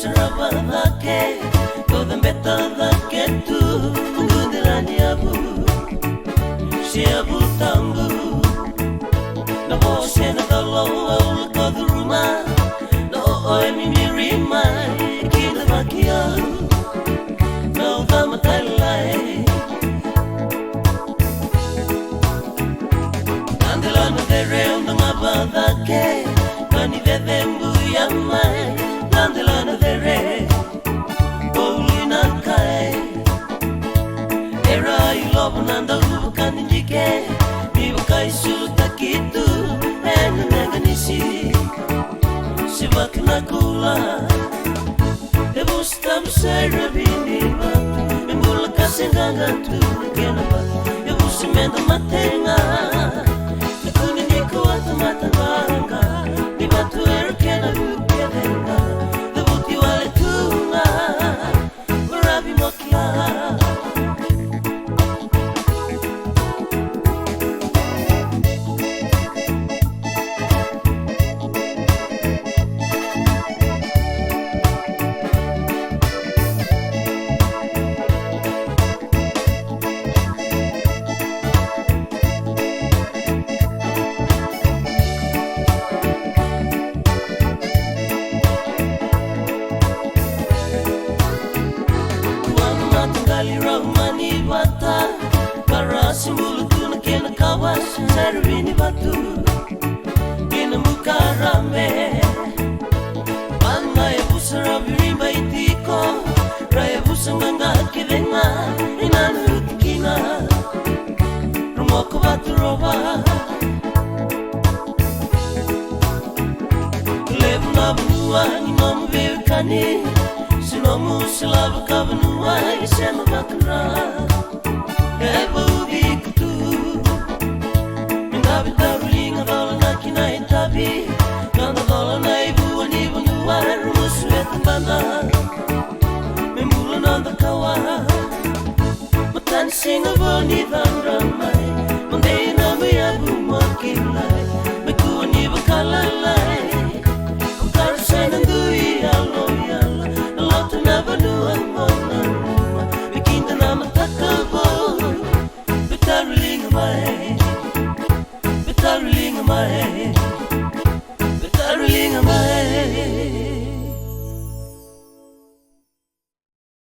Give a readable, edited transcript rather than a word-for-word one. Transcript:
Sarabadake, go the better that get to Gudilaniabu, Shiabu Tambu, no ocean of the low, go the Ruma, no oil in your rima, Kilavakia, no Damatalai, and the land of the realm, the Mabadake, Mani de Dembu Yamai. Landelana Vure, Bolina Kai, Era Ilobnanda Lukanjike, Mibukai Sutakitu, and Naganishi, Sivaknakula, Ebustam Sarabini, Mbulaka Singanga to Genova, Ebusimenda Matenga, the Kuniko at the Matavanga, Nibatu Erkena. Sarvini batu ina mukarame Mama ya busara virimba itiko Raya busanganga kivenga ina nutkina Rumoko batu roba Lebu na bunua ni mamu vevkani Sinomu silabu kabunua isema bakra Eba ubi kutu Bitarulinga dola na kina itabi Kanda dola na ibu wanibu nuwa Rumusu etambana Membula nanda kawa Matani singa boni vandra